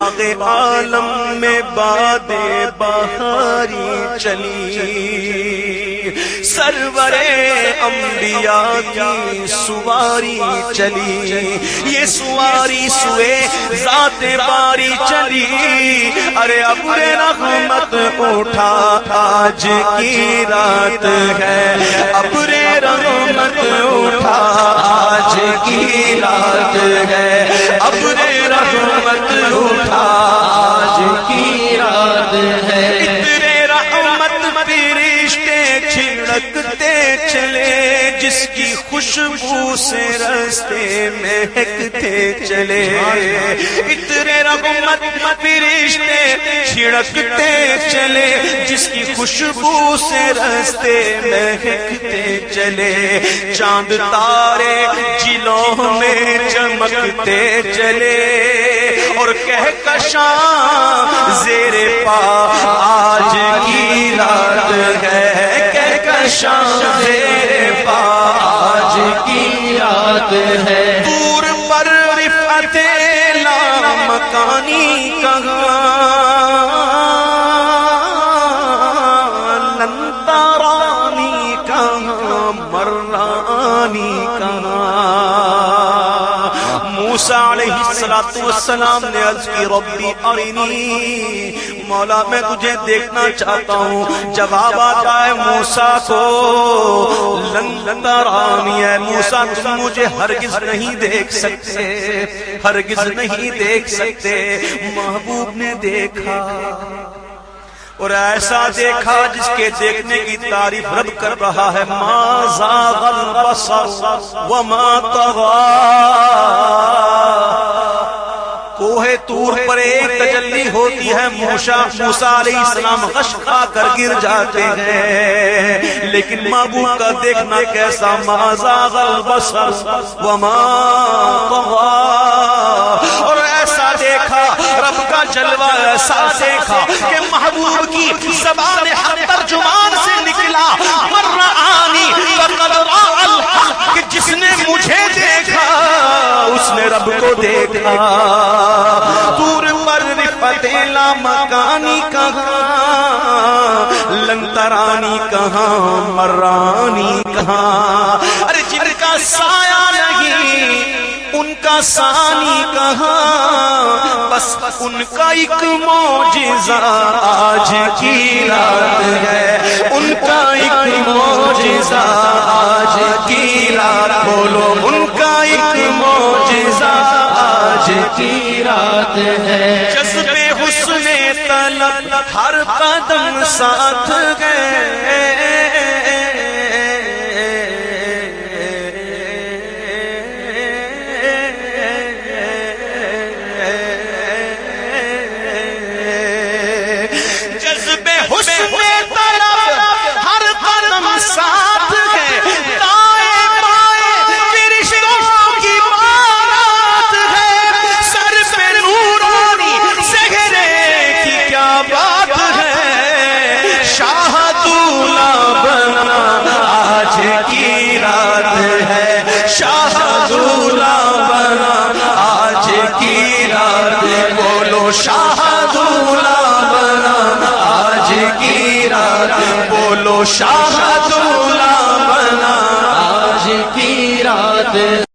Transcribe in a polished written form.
عالم میں باد بہاری چلی، سرور انبیاء کی سواری چلی، یہ سواری سوئے ذات باری چلی۔ ارے ابر رحمت اٹھا آج کی رات ہے، ابر رحمت اٹھا آج کی رات ہے، ابر رحمت اٹھا آج کی رات ہے۔ اتنے رحمت فرشتے چھڑکتے چلے، جس کی خوشبو سے راستے مہکتے چلے۔ اتنے رحمت فرشتے چھڑکتے چلے، جس کی خوشبو سے راستے مہکتے چلے۔ چاند تارے جلوں میں چمکتے چلے، اور کہکشاں زیر پا آج کی رات ہے، کہکشاں زیر پا آج کی رات ہے۔ دور پر رفعت لامکانی کہاں، لن ترانی کہاں، مرانی کہاں۔ موسیٰ علیہ السلام نے عرض کی ربی ارنی، مولا میں تجھے دیکھنا چاہتا ہوں۔ جواب آتا ہے موسیٰ کو، لن ترانی، ہے موسیٰ تم مجھے ہرگز نہیں دیکھ سکتے، ہرگز نہیں دیکھ سکتے۔ محبوب نے دیکھا، اور ایسا دیکھا جس کے دیکھنے کی تعریف رب کر رہا ہے۔ ما زاغ البصر وما طغى، کوہ طور پر ایک تجلی ہوتی ہے، موسیٰ علیہ السلام غش کھا کر گر جاتے ہیں، لیکن محبوب کا دیکھنا کیسا۔ ما زاغ البصر وما طغى، اور ایسا دیکھا رب کا جلوہ، ایسا دیکھا کہ محبوب کی زبان حق ترجمان سے نکلا، من رآنی فقد رأى الحق، کہ جس نے مجھے دیکھا اس نے رب کو دیکھا۔ دور پر رفعت لامکانی کہاں، لن ترانی کہاں، مرانی کہاں۔ ارے جن کا سایہ نہیں ان کا ثانی کہاں، بس ان کا ایک معجزہ آج کی رات ہے، ان کا ایک معجزہ آج کی رات، بولو ان کا ایک معجزہ آج کی رات ہے۔ جذب حسن طلب ہر قدم ساتھ گئے، شاہدولہ بنا آج کی رات، بولو شاہدولہ بنا آج کی رات۔